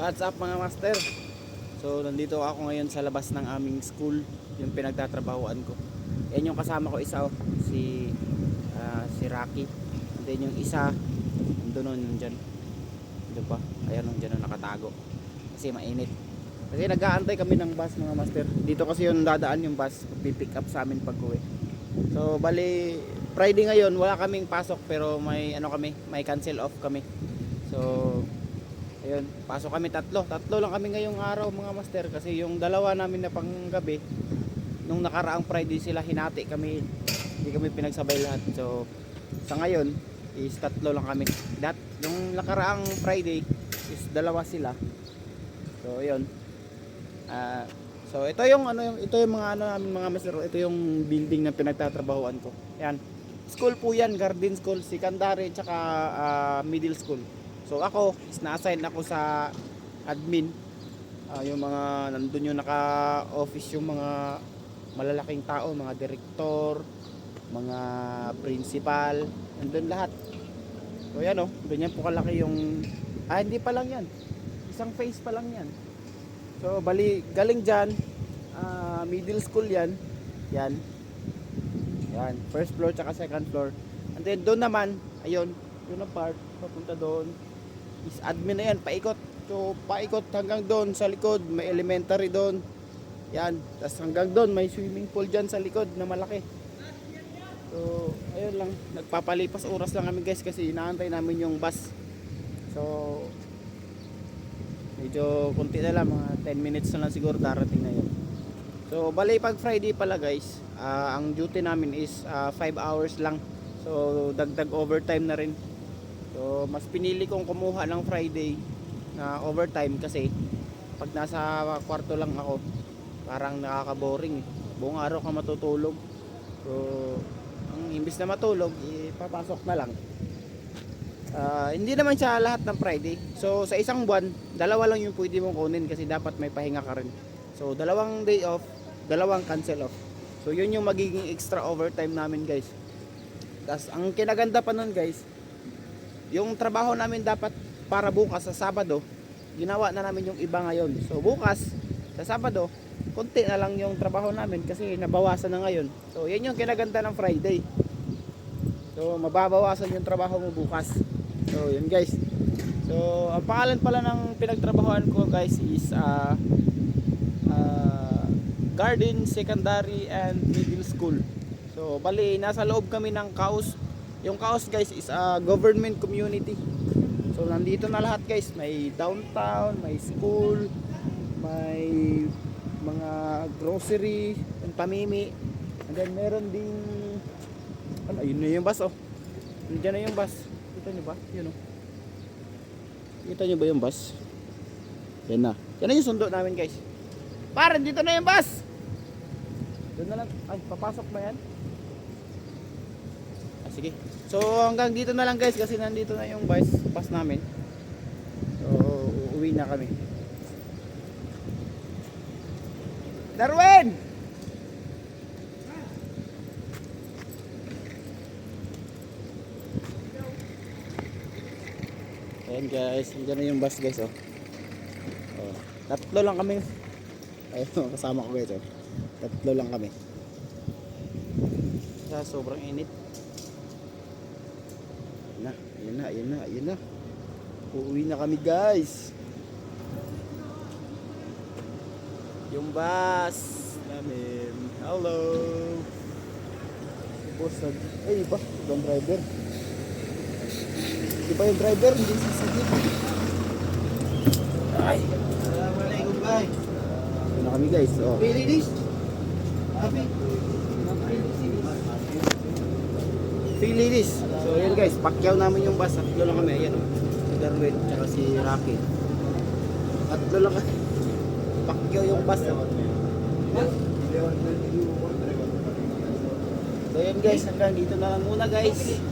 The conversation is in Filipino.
What's up mga master? So nandito ako ngayon sa labas ng aming school, yung pinagtatrabahuan ko. Yan yung kasama ko isa, si Rocky. And then yung isa, nandun dyan. Doon pa, ayan dyan nakatago. Kasi mainit. Kasi nag-aantay kami ng bus mga master. Dito kasi yung dadaan yung bus, pipick up sa amin pag uwi. So bali, Friday ngayon wala kaming pasok pero may may cancel off kami. So ayun, pasok kami tatlo lang kami ngayong araw mga master, kasi yung dalawa namin na panggabi nung nakaraang Friday sila hinati kami, hindi kami pinagsabay lahat. So sa ngayon is tatlo lang kami. Nung nakaraang Friday is dalawa sila. So ayun, so ito yung mga namin mga master, ito yung building na pinagtatrabahuan ko. Yan, school po yan, garden school, secondary tsaka middle school. So ako, na-assign ako sa admin. Yung mga nandun yung naka-office, yung mga malalaking tao, mga direktor, mga principal, nandun lahat. So yan ganyan po kalaki yung, hindi pa lang yan, isang phase pa lang yan. So bali, galing dyan, middle school yan, yan, first floor tsaka second floor. And then doon naman, ayun, yun ang part, papunta doon is admin na yan, paikot. So paikot hanggang doon sa likod, may elementary doon. Yan, tapos hanggang doon may swimming pool dyan sa likod na malaki. So ayun lang, nagpapalipas oras lang kami guys kasi inaantay namin yung bus. So medyo konti na lang, mga 10 minutes na lang siguro darating na yun. So bali pag Friday pala guys, ang duty namin is 5 hours lang. So dagdag overtime na rin. So mas pinili kong kumuha ng Friday na overtime kasi pag nasa kwarto lang ako parang nakaka-boring. Buong araw ka matutulog. So ang imbis na matulog, ipapasok na lang. Hindi naman siya lahat ng Friday. So sa isang buwan, dalawa lang yung pwede mong kunin kasi dapat may pahinga ka rin. So dalawang day off, dalawang cancel off. So yun yung magiging extra overtime namin guys. Tas ang kinaganda pa nun guys, yung trabaho namin dapat para bukas sa Sabado, ginawa na namin yung iba ngayon. So bukas sa Sabado, konti na lang yung trabaho namin kasi nabawasan na ngayon. So yan yung kinaganda ng Friday. So mababawasan yung trabaho mo bukas. So yun guys. So ang pangalan pala ng pinagtrabahoan ko guys is Garden Secondary and Middle School. So bali nasa loob kami ng CAUS. Yung CAUS guys is a government community. So nandito na lahat guys, may downtown, may school, may mga grocery, and pamimi. And then meron ding ayun na yung bus Nandiyan na yung bus. Kita nyo ba? Yun Kita nyo ba yung bus? Yan na. Yan na yung sundo namin guys. Parang dito na yung bus. Doon na lang. Ay, papasok ba yan? Sige. So hanggang dito na lang guys kasi nandito na yung bus namin. So uuwi na kami. Darwin! Ayan guys, nandiyan na yung bus guys tatlo lang kami. Ayun, kasama ko guys tatlo lang kami. Sa sobrang init. Ayun na. Uuwi na kami guys. Yung bus namin. Hello. Boss, iba? Ibang driver. Iba yung driver, hindi sisigit. Ay! Assalamualaikum guys. Ayun na kami guys. Ladies? Three ladies. So yun guys, pakyaw namin yung bus. Tatlo lang kami. Ayan si Darwin tsaka si Rocky. Tatlo lang kami. Pakyaw yung bus. So yun guys, hanggang dito na lang muna guys.